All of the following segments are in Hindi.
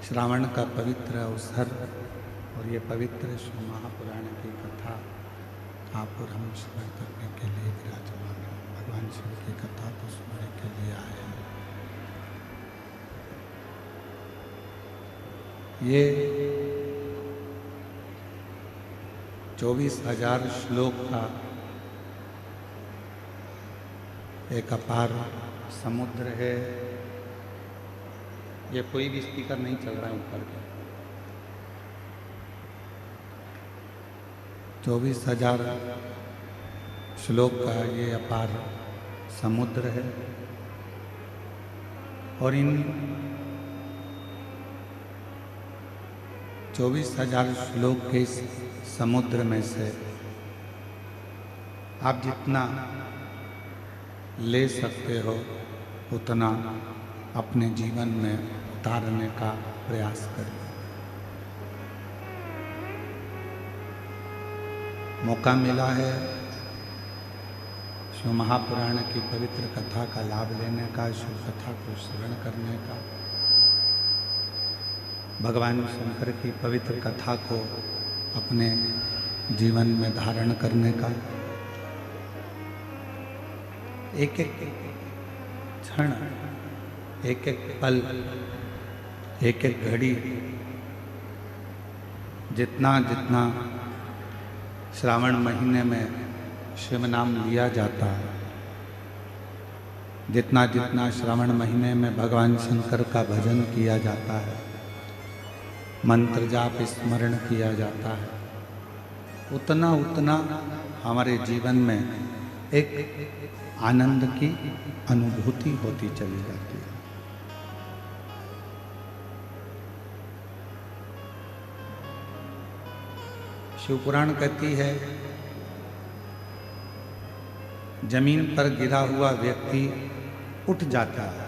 श्रावण का पवित्र अवसर और ये पवित्र शिव महापुराण की कथा आप और हम श्रवण करने के लिए विराजमान हैं। भगवान शिव की कथा को सुनने के लिए आए हैं। ये 24,000 श्लोक का एक अपार समुद्र है। ये कोई भी स्पीकर नहीं चल रहा है ऊपर के। 24,000 श्लोक का ये अपार समुद्र है और इन 24,000 श्लोक के इस समुद्र में से आप जितना ले सकते हो उतना अपने जीवन में उतारने का प्रयास करें। मौका मिला है शिव महापुराण की पवित्र कथा का लाभ लेने का, शिव कथा को श्रवण करने का, भगवान शंकर की पवित्र कथा को अपने जीवन में धारण करने का। एक एक क्षण, एक एक पल, एक एक घड़ी जितना जितना श्रावण महीने में शिव नाम लिया जाता है, जितना जितना श्रावण महीने में भगवान शंकर का भजन किया जाता है, मंत्र जाप स्मरण किया जाता है, उतना उतना हमारे जीवन में एक आनंद की अनुभूति होती चली जाती है। शिवपुराण कहती है जमीन पर गिरा हुआ व्यक्ति उठ जाता है,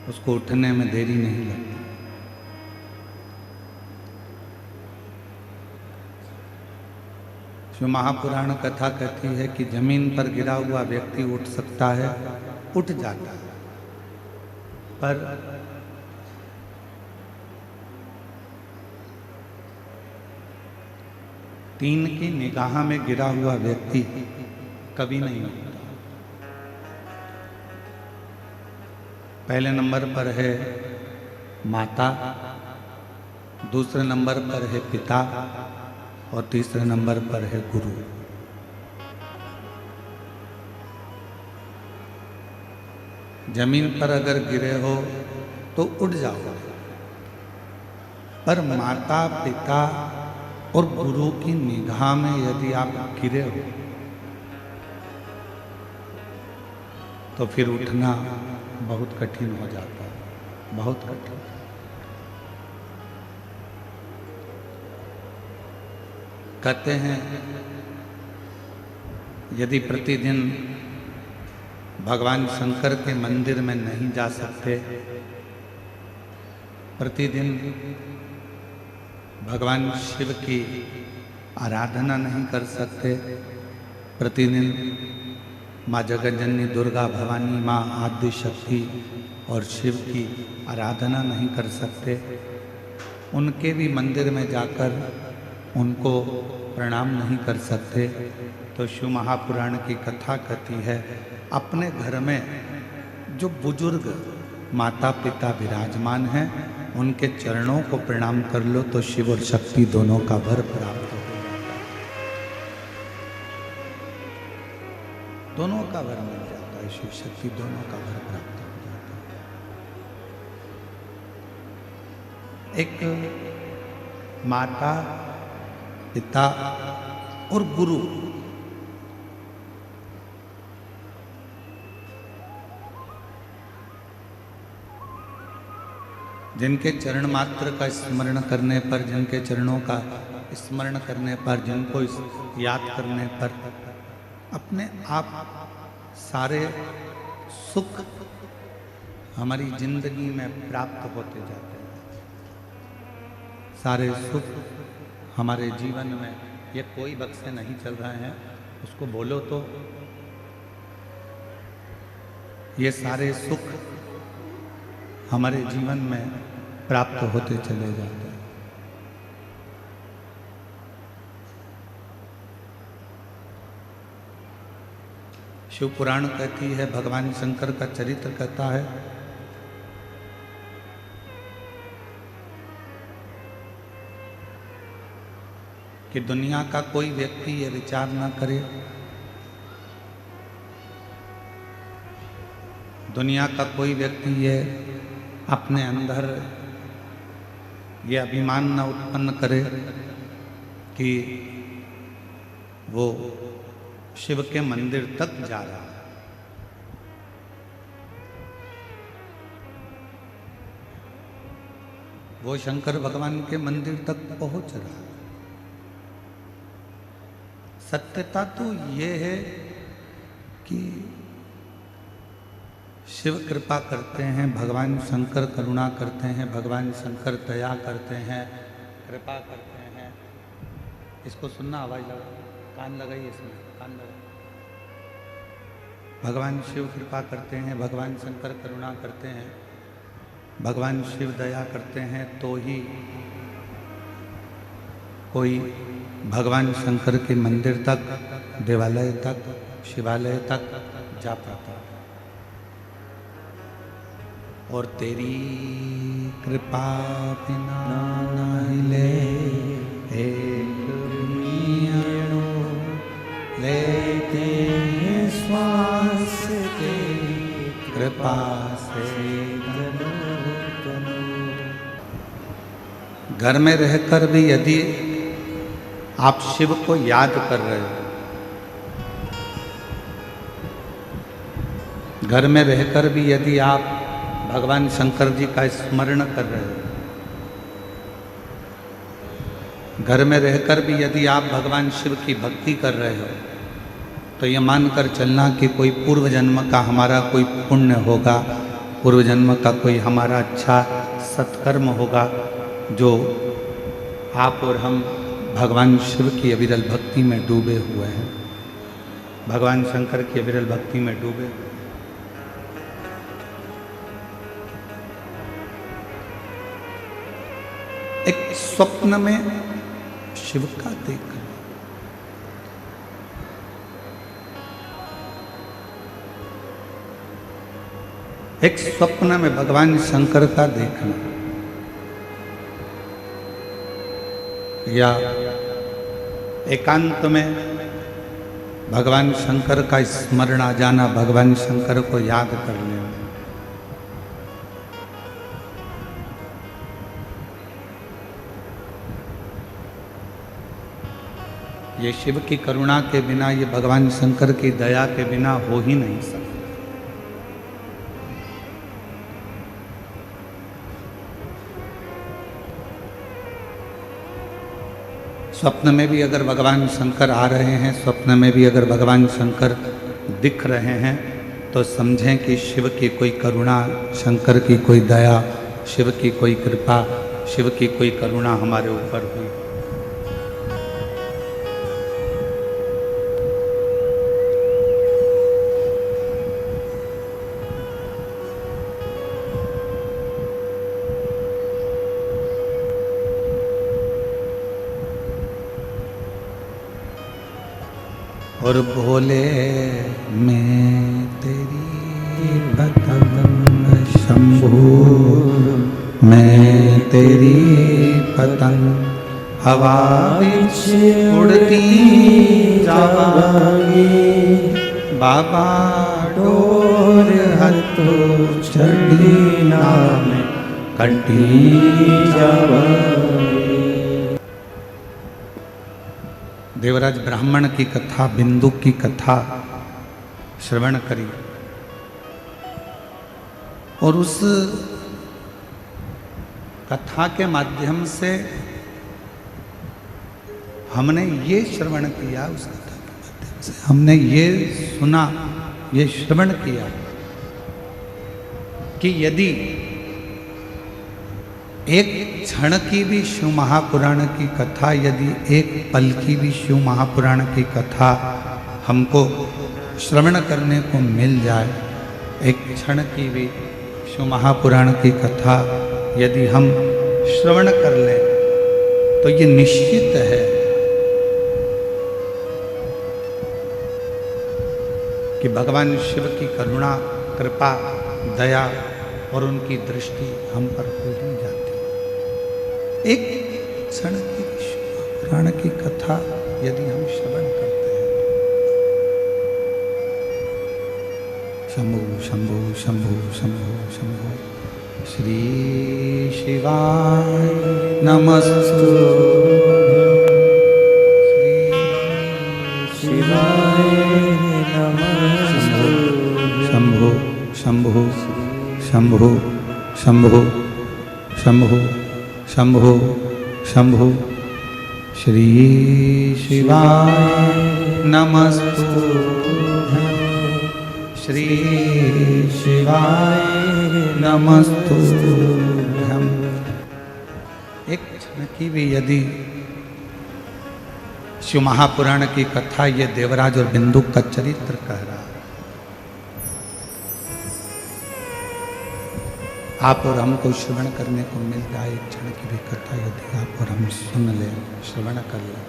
उसको उठने में देरी नहीं लगती। शिव महापुराण कथा कहती है कि जमीन पर गिरा हुआ व्यक्ति उठ सकता है, उठ जाता है, पर तीन की निगाह में गिरा हुआ व्यक्ति कभी नहीं उठता। पहले नंबर पर है माता, दूसरे नंबर पर है पिता और तीसरे नंबर पर है गुरु। जमीन पर अगर गिरे हो तो उठ जाओ, पर माता पिता और गुरु की निगाह में यदि आप गिरे हो तो फिर उठना बहुत कठिन हो जाता है, बहुत कठिन। कहते हैं यदि प्रतिदिन भगवान शंकर के मंदिर में नहीं जा सकते, प्रतिदिन भगवान शिव की आराधना नहीं कर सकते, प्रतिदिन माँ जगज्जननी दुर्गा भवानी माँ आदि शक्ति और शिव की आराधना नहीं कर सकते, उनके भी मंदिर में जाकर उनको प्रणाम नहीं कर सकते, तो शिव महापुराण की कथा कहती है अपने घर में जो बुजुर्ग माता पिता विराजमान हैं उनके चरणों को प्रणाम कर लो तो शिव और शक्ति दोनों का वर प्राप्त हो जाता है, दोनों का वर मिल जाता है, शिव शक्ति दोनों का वर प्राप्त हो जाता है। एक माता पिता और गुरु जिनके चरण मात्र का स्मरण करने पर, जिनके चरणों का स्मरण करने पर, जिनको याद करने पर अपने आप सारे सुख हमारी जिंदगी में प्राप्त होते जाते हैं, सारे सुख हमारे जीवन में। ये कोई बक्से नहीं चल रहे हैं, उसको बोलो तो ये सारे सुख हमारे जीवन में प्राप्त होते चले जाते हैं। शिव पुराण कहती है, भगवान शंकर का चरित्र कहता है कि दुनिया का कोई व्यक्ति ये विचार न करे, दुनिया का कोई व्यक्ति ये अपने अंदर ये अभिमान न उत्पन्न करे कि वो शिव के मंदिर तक जा रहा है। वो शंकर भगवान के मंदिर तक पहुंच रहा है। सत्यता तो ये है कि शिव कृपा करते हैं, भगवान शंकर करुणा करते हैं, भगवान शंकर दया करते हैं, कृपा करते हैं। इसको सुनना, आवाज लगा, कान लगाइए, इसमें कान लगाइए। भगवान शिव कृपा करते हैं, भगवान शंकर करुणा करते हैं, भगवान शिव दया करते हैं, तो ही कोई भगवान शंकर के मंदिर तक, देवालय तक, शिवालय तक जा पाता। और तेरी कृपा बिना ना हिले एक मीणु, लेते श्वास तेरी कृपा से घर में रहकर भी यदि आप शिव को याद कर रहे हो, घर में रहकर भी यदि आप भगवान शंकर जी का स्मरण कर रहे हो, घर में रहकर भी यदि आप भगवान शिव की भक्ति कर रहे हो, तो ये मानकर चलना कि कोई पूर्व जन्म का हमारा कोई पुण्य होगा, पूर्व जन्म का कोई हमारा अच्छा सत्कर्म होगा, जो आप और हम भगवान शिव की अविरल भक्ति में डूबे हुए हैं, भगवान शंकर की अविरल भक्ति में डूबे। एक स्वप्न में शिव का देखना, एक स्वप्न में भगवान शंकर का देखना, या एकांत में भगवान शंकर का स्मरण आ जाना, भगवान शंकर को याद कर लेना। ये शिव की करुणा के बिना, ये भगवान शंकर की दया के बिना हो ही नहीं सकता। स्वप्न में भी अगर भगवान शंकर आ रहे हैं, स्वप्न में भी अगर भगवान शंकर दिख रहे हैं, तो समझें कि शिव की कोई करुणा, शंकर की कोई दया, शिव की कोई कृपा, शिव की कोई करुणा हमारे ऊपर हुई। और भोले मैं तेरी पतंग शंभू, मैं तेरी पतंग हवा विच उड़ती जावांगी, बाबा डोर हथों छड़ी नाम कटी जावांगी। देवराज ब्राह्मण की कथा, बिंदु की कथा श्रवण करी, और उस कथा के माध्यम से हमने ये श्रवण किया, उस कथा के माध्यम से हमने ये सुना, ये श्रवण किया कि यदि एक क्षण की भी शिव महापुराण की कथा, यदि एक पल की भी शिव महापुराण की कथा हमको श्रवण करने को मिल जाए, एक क्षण की भी शिव महापुराण की कथा यदि हम श्रवण कर लें तो ये निश्चित है कि भगवान शिव की करुणा, कृपा, दया और उनकी दृष्टि हम पर हो ही जाती है। एक क्षण की पुराण की कथा यदि हम श्रवण करते हैं, शंभु शंभु शंभु शंभु शंभु श्री शिवाय नमस्तु, श्री शिवाय नमस्तु, शंभु शंभु शंभु शंभु शंभु शंभु शंभु श्री शिवाय नमस्तु, श्री शिवाय नमस्तु। एक क्षण की भी यदि शिव महापुराण की कथा ये देवराज और बिंदु का चरित्र कह रहा है, आप और हमको श्रवण करने को मिल जाए एक क्षण की भी कथा यदि आप और हम सुन लें, श्रवण कर लें,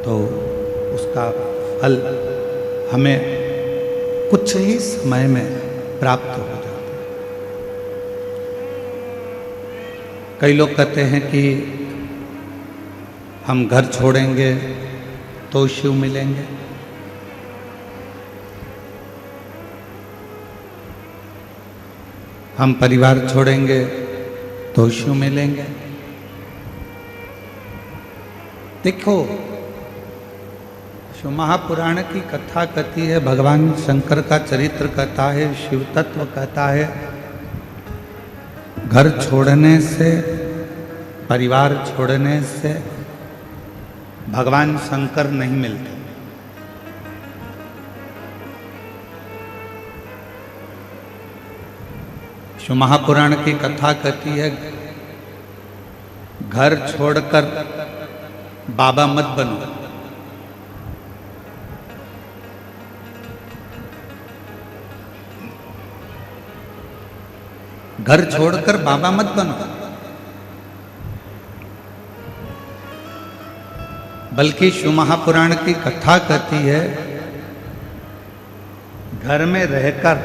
तो उसका फल हमें कुछ ही समय में प्राप्त हो जाता है। कई लोग कहते हैं कि हम घर छोड़ेंगे तो शिव मिलेंगे, हम परिवार छोड़ेंगे तो शिव मिलेंगे। देखो, शिव महापुराण की कथा कहती है, भगवान शंकर का चरित्र कहता है, शिव तत्व कहता है, घर छोड़ने से, परिवार छोड़ने से भगवान शंकर नहीं मिलते। शिव महापुराण की कथा कहती है, घर छोड़कर बाबा मत बनो, घर छोड़कर बाबा मत बनो, बल्कि शिव महापुराण की कथा कहती है, घर में रहकर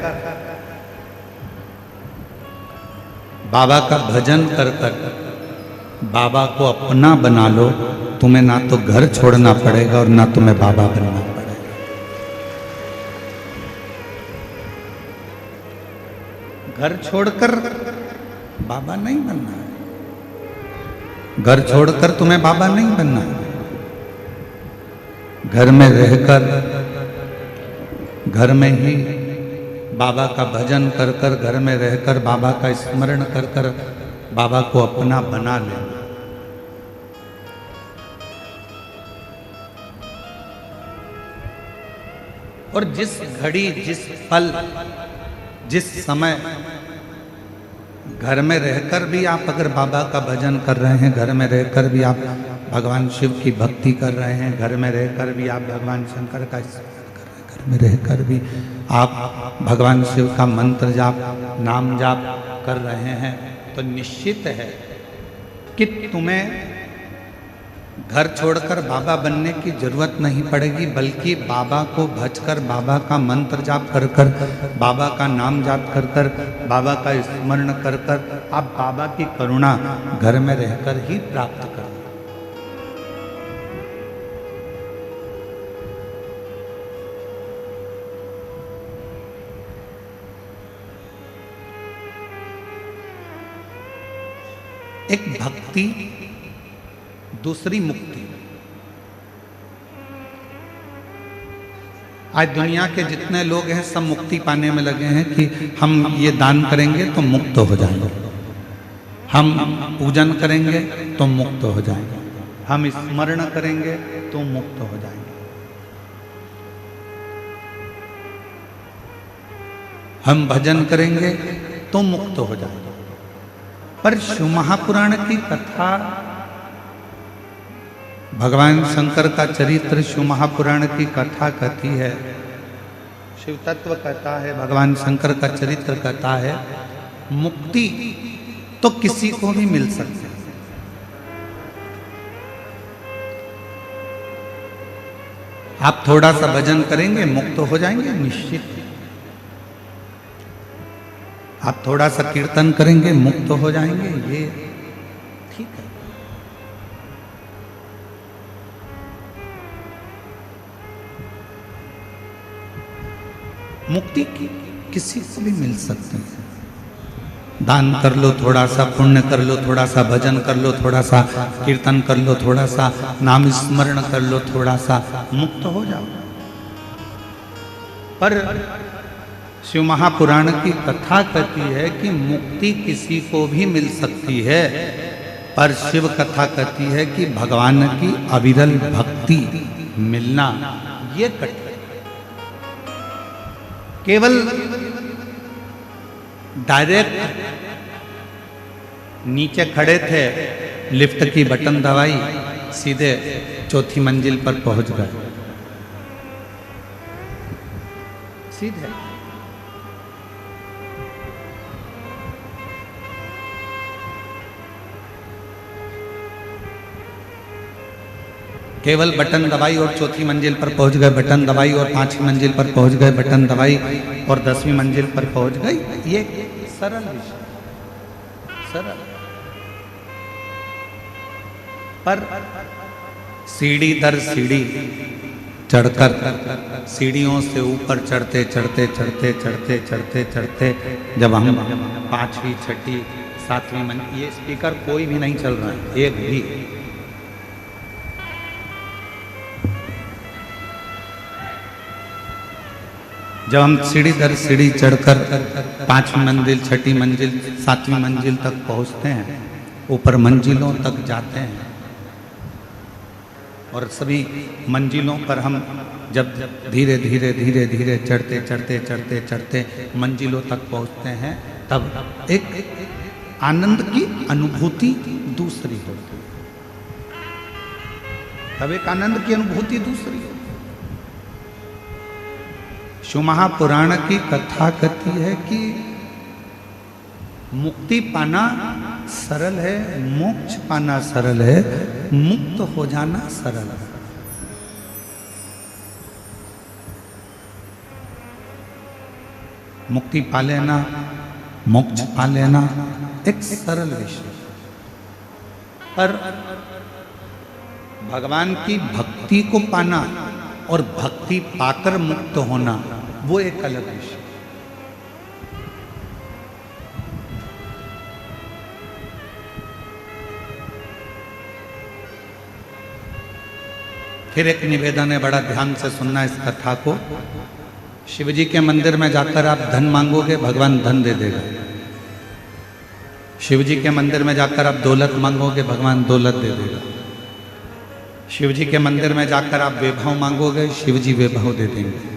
बाबा का भजन कर कर बाबा को अपना बना लो, तुम्हें ना तो घर छोड़ना पड़ेगा और ना तुम्हें बाबा बनना पड़ेगा। घर छोड़कर बाबा नहीं बनना है, घर छोड़कर तुम्हें बाबा नहीं बनना है। घर में रहकर, घर में ही बाबा का भजन कर कर, घर में रहकर बाबा का स्मरण कर कर बाबा को अपना बना ले। और जिस घड़ी, जिस पल, जिस समय घर में रहकर भी आप अगर बाबा का भजन कर रहे हैं, घर में रहकर भी आप भगवान शिव की भक्ति कर रहे हैं, घर में रहकर भी आप भगवान शंकर का स्मरण कर रहे हैं, घर में रहकर भी आप भगवान शिव का मंत्र जाप, नाम जाप कर रहे हैं, तो निश्चित है कि तुम्हें घर छोड़कर बाबा बनने की जरूरत नहीं पड़ेगी, बल्कि बाबा को भजकर, बाबा का मंत्र जाप कर कर, बाबा का नाम जाप कर कर, बाबा का स्मरण कर कर आप बाबा की करुणा घर में रहकर ही प्राप्त करो। एक भक्ति, दूसरी मुक्ति। आज दुनिया के जितने लोग हैं सब मुक्ति पाने में लगे हैं कि हम ये दान करेंगे तो मुक्त हो जाएंगे, हम पूजन करेंगे तो मुक्त हो जाएंगे, हम स्मरण करेंगे तो मुक्त हो जाएंगे, हम भजन करेंगे तो मुक्त हो जाएंगे। पर शिव महापुराण की कथा, भगवान शंकर का चरित्र शिव महापुराण की कथा कहती है, शिव तत्व कहता है, भगवान शंकर का चरित्र कहता है, मुक्ति तो किसी को भी मिल सकती है। आप थोड़ा सा भजन करेंगे मुक्त हो जाएंगे निश्चित। आप थोड़ा सा कीर्तन करेंगे मुक्त हो जाएंगे, ये ठीक है। मुक्ति किसी को भी मिल सकती है। दान कर लो थोड़ा सा, पुण्य कर लो थोड़ा सा, भजन कर लो थोड़ा सा, कीर्तन कर लो थोड़ा सा, नाम स्मरण कर लो थोड़ा सा, मुक्त हो जाओ। पर शिव महापुराण की कथा कहती है कि मुक्ति किसी को भी मिल सकती है, पर शिव कथा कहती है कि भगवान की अविरल भक्ति मिलना ये कठिन। केवल डायरेक्ट नीचे खड़े थे, लिफ्ट की बटन दबाई, सीधे चौथी मंजिल पर पहुंच गए, सीधे। केवल बटन दबाई और चौथी मंजिल पर पहुंच गए, बटन दबाई और पांचवी मंजिल पर पहुंच गए, बटन दबाई और 10वीं मंजिल पर पहुंच गई। ये सरल विषय, सरल। पर सीढ़ी दर सीढ़ी चढ़कर, सीढ़ियों से ऊपर चढ़ते चढ़ते चढ़ते चढ़ते चढ़ते चढ़ते जब हम 5वीं 6ठी 7वीं मंजिल, ये स्पीकर कोई भी नहीं चल रहा है, एक भी। जब हम सीढ़ी दर सीढ़ी चढ़कर 5वीं मंजिल 6ठी मंजिल 7वीं मंजिल तक पहुंचते हैं, ऊपर मंजिलों तक जाते हैं, और सभी मंजिलों पर हम जब धीरे धीरे धीरे धीरे चढ़ते चढ़ते चढ़ते चढ़ते मंजिलों तक पहुंचते हैं, तब एक आनंद की अनुभूति दूसरी होती है। तब एक आनंद की अनुभूति दूसरी होती है। शिव महापुराण की कथा कहती है कि मुक्ति पाना सरल है, मोक्ष पाना सरल है, मुक्त हो जाना सरल है। मुक्ति पा लेना, मोक्ष पा लेना एक सरल विषय, पर भगवान की भक्ति को पाना और भक्ति पाकर मुक्त होना वो एक अलग विषय। फिर एक निवेदन है, बड़ा ध्यान से सुनना इस कथा को। शिव जी के मंदिर में जाकर आप धन मांगोगे, भगवान धन दे देगा। शिव जी के मंदिर में जाकर आप दौलत मांगोगे, भगवान दौलत दे देगा। शिव जी के मंदिर में जाकर आप वैभव मांगोगे, शिव जी वैभव दे देंगे।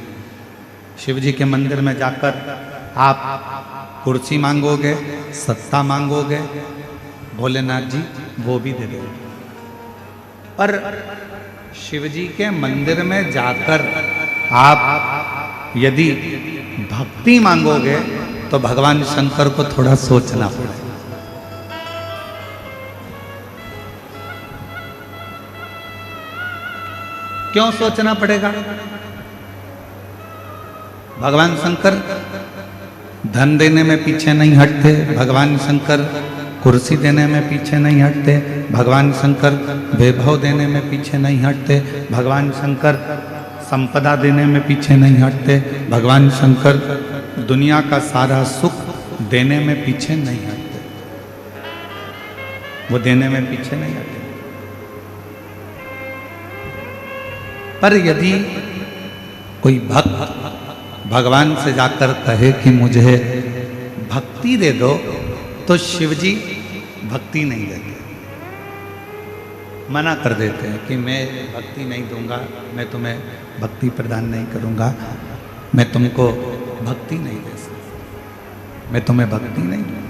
शिव जी के मंदिर में जाकर आप कुर्सी मांगोगे, सत्ता मांगोगे, भोलेनाथ जी वो भी दे देंगे। पर शिव जी के मंदिर में जाकर आप यदि भक्ति मांगोगे तो भगवान शंकर को थोड़ा सोचना पड़ेगा। क्यों सोचना पड़ेगा? भगवान शंकर धन देने में पीछे नहीं हटते, भगवान शंकर कुर्सी देने में पीछे नहीं हटते, भगवान शंकर वैभव देने में पीछे नहीं हटते, भगवान शंकर संपदा देने में पीछे नहीं हटते, भगवान शंकर दुनिया का सारा सुख देने में पीछे नहीं हटते। वो देने में पीछे नहीं हटते। पर यदि कोई भक्त भगवान से जाकर कहे कि मुझे भक्ति दे दो, तो शिव जी भक्ति नहीं देते, मना कर देते हैं कि मैं भक्ति नहीं दूंगा, मैं तुम्हें भक्ति प्रदान नहीं करूंगा, मैं तुमको भक्ति नहीं दे सकता, मैं तुम्हें भक्ति नहीं दूंगा।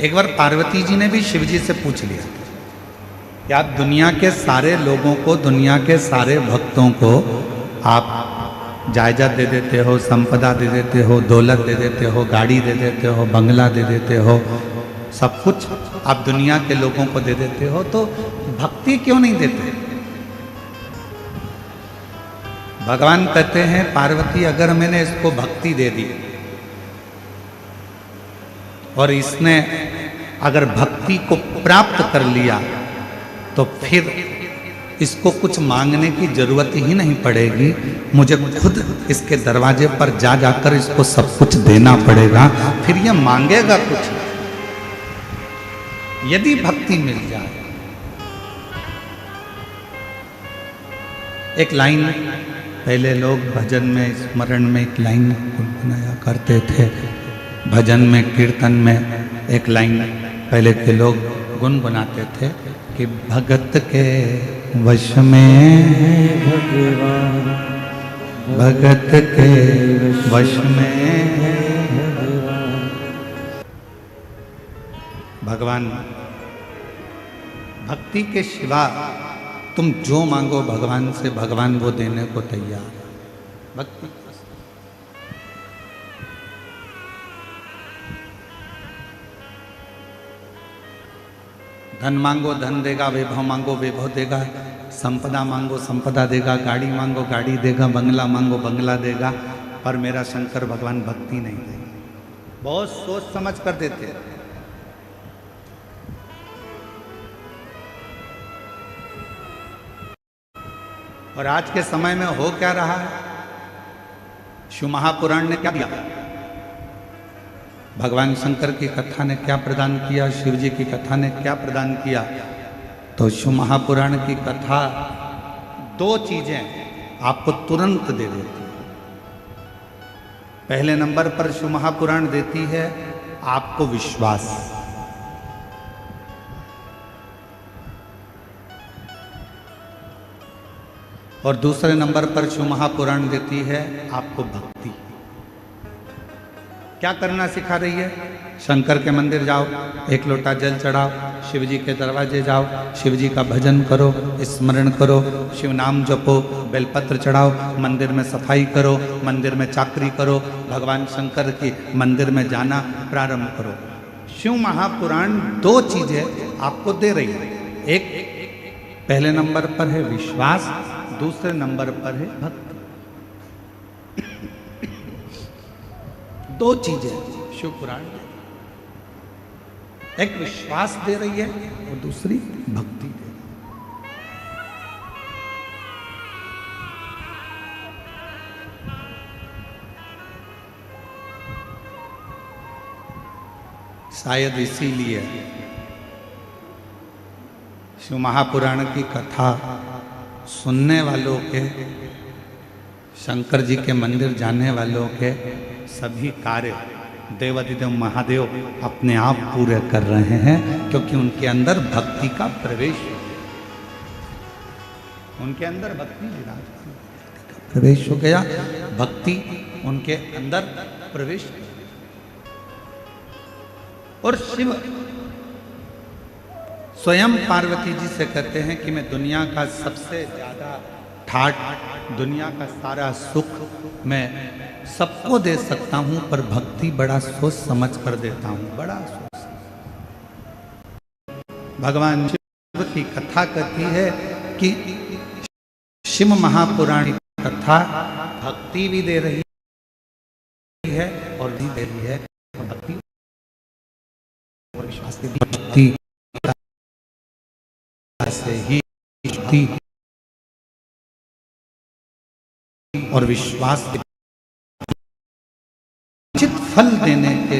एक बार पार्वती जी ने भी शिव जी से पूछ लिया कि आप दुनिया के सारे लोगों को, दुनिया के सारे भक्तों को आप जायजा दे देते हो, संपदा दे देते हो, दौलत दे देते हो, गाड़ी दे देते हो, बंगला दे देते हो, सब कुछ आप दुनिया के लोगों को दे देते हो, तो भक्ति क्यों नहीं देते? भगवान कहते हैं पार्वती अगर मैंने इसको भक्ति दे दी और इसने अगर भक्ति को प्राप्त कर लिया तो फिर इसको कुछ मांगने की जरूरत ही नहीं पड़ेगी, मुझे खुद इसके दरवाजे पर जा जाकर इसको सब कुछ देना पड़ेगा, फिर ये मांगेगा कुछ यदि भक्ति मिल जाए। एक लाइन पहले लोग भजन में, स्मरण में एक लाइन गुनगुनाया करते थे, भजन में, कीर्तन में एक लाइन पहले के लोग गुनगुनाते थे कि भगत के वश में भगवान, भगत के वश में भगवान। भक्ति के सिवा तुम जो मांगो भगवान से, भगवान वो देने को तैयार। भक्ति धन मांगो धन देगा, वैभव मांगो वैभव देगा, संपदा मांगो संपदा देगा, गाड़ी मांगो गाड़ी देगा, बंगला मांगो बंगला देगा, पर मेरा शंकर भगवान भक्ति नहीं देगा। बहुत सोच समझ कर देते हैं। और आज के समय में हो क्या रहा है? शिव महापुराण ने क्या दिया? भगवान शंकर की कथा ने क्या प्रदान किया? शिव जी की कथा ने क्या प्रदान किया? तो शिव महापुराण की कथा दो चीजें आपको तुरंत दे देती है। पहले नंबर पर शिव महापुराण देती है आपको विश्वास, और दूसरे नंबर पर शिव महापुराण देती है आपको भक्ति। क्या करना सिखा रही है? शंकर के मंदिर जाओ, एक लोटा जल चढ़ाओ, शिव जी के दरवाजे जाओ, शिव जी का भजन करो, स्मरण करो, शिव नाम जपो, बेलपत्र चढ़ाओ, मंदिर में सफाई करो, मंदिर में चाकरी करो, भगवान शंकर की मंदिर में जाना प्रारंभ करो। शिव महापुराण दो चीजें आपको दे रही है। एक पहले नंबर पर है विश्वास, दूसरे नंबर पर है भक्ति। दो चीजें शिव पुराण में, एक विश्वास दे रही है और दूसरी भक्ति दे रही है। शायद इसीलिए शिव महापुराण की कथा सुनने वालों के, शंकर जी के मंदिर जाने वालों के सभी कार्य देवाधिदेव महादेव अपने आप पूरे कर रहे हैं, क्योंकि उनके अंदर भक्ति का प्रवेश, उनके अंदर भक्ति का प्रवेश हो गया, भक्ति उनके अंदर प्रवेश। और शिव स्वयं पार्वती जी से कहते हैं कि मैं दुनिया का सबसे ज्यादा ठाट, दुनिया का सारा सुख मैं सबको दे सकता हूं, पर भक्ति बड़ा सोच समझ कर देता हूं, बड़ा सोच। भगवान शिव की कथा कहती है कि शिव महापुराण की कथा भक्ति भी दे रही है और भी दे रही है, भक्ति और विश्वास की भक्ति से ही और विश्वास के उचित फल देने के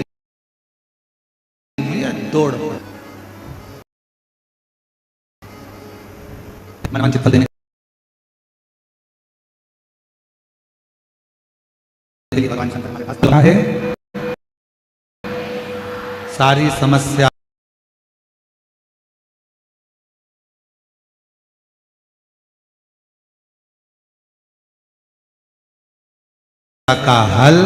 लिए दौड़, मनोवांछित फल देने के लिए भगवान शंकर हमारे पास है। सारी समस्या का हल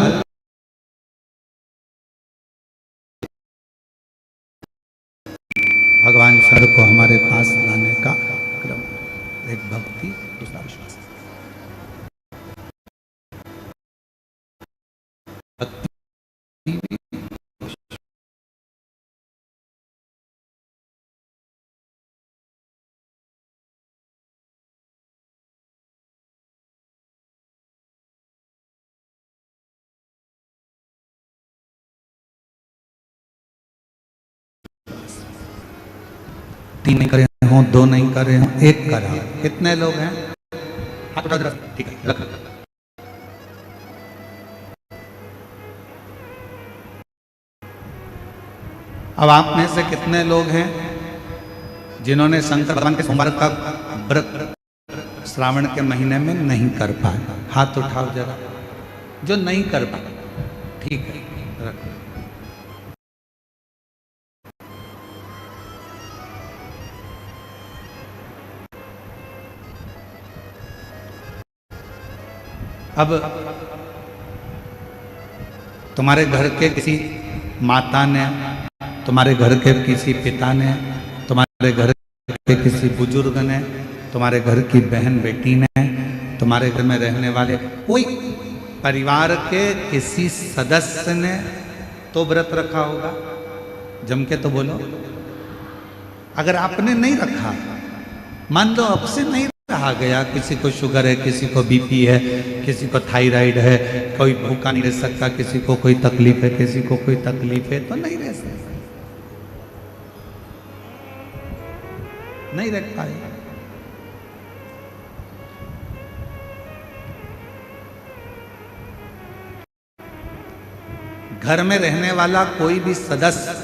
भगवान शंकर को हमारे पास लाने का एक भक्ति, दूसरा विश्वास। भक्ति भी 3 नहीं करे हों, 2 नहीं करे हों, 1 करा। कितने लोग हैं? हाथ उठा जरा, ठीक है, रख। अब आप में से कितने लोग हैं जिन्होंने शंकर भगवान के सोमवार का व्रत श्रावण के महीने में नहीं कर पाए? हाथ उठाओ जरा, जो नहीं कर पाए। ठीक है, रखो। अब तुम्हारे घर के किसी माता ने, तुम्हारे घर के किसी पिता ने, तुम्हारे घर के किसी बुजुर्ग ने, तुम्हारे घर की बहन बेटी ने, तुम्हारे घर में रहने वाले कोई परिवार के किसी सदस्य ने तो व्रत रखा होगा। जम के तो बोलो। अगर आपने नहीं रखा, मान लो आपसे नहीं रहा गया, किसी को शुगर है, किसी को बीपी है, किसी को थायराइड है, कोई भूखा नहीं रह सकता, किसी को कोई तकलीफ है, किसी को कोई तकलीफ है, तो नहीं रह सकता, नहीं रख पाए। घर में रहने वाला कोई भी सदस्य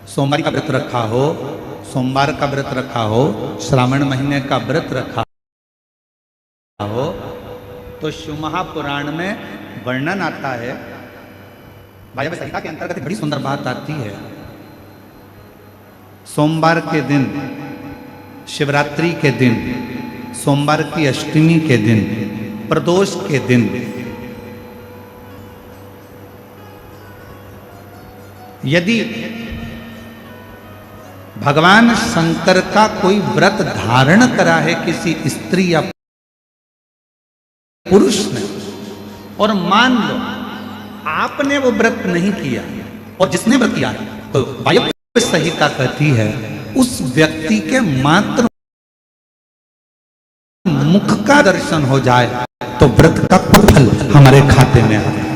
सोमवार का व्रत रखा हो, सोमवार का व्रत रखा हो, श्रावण महीने का व्रत रखा हो, तो शिव महापुराण में वर्णन आता है, वायव्य संहिता के अंतर्गत बड़ी सुंदर बात आती है। सोमवार के दिन, शिवरात्रि के दिन, सोमवार की अष्टमी के दिन, प्रदोष के दिन यदि भगवान शंकर का कोई व्रत धारण करा है किसी स्त्री या पुरुष ने, और मान लो आपने वो व्रत नहीं किया और जिसने व्रत किया, तो वायव्य संहिता कहती है उस व्यक्ति के मात्र मुख का दर्शन हो जाए तो व्रत का फल हमारे खाते में आ जाए।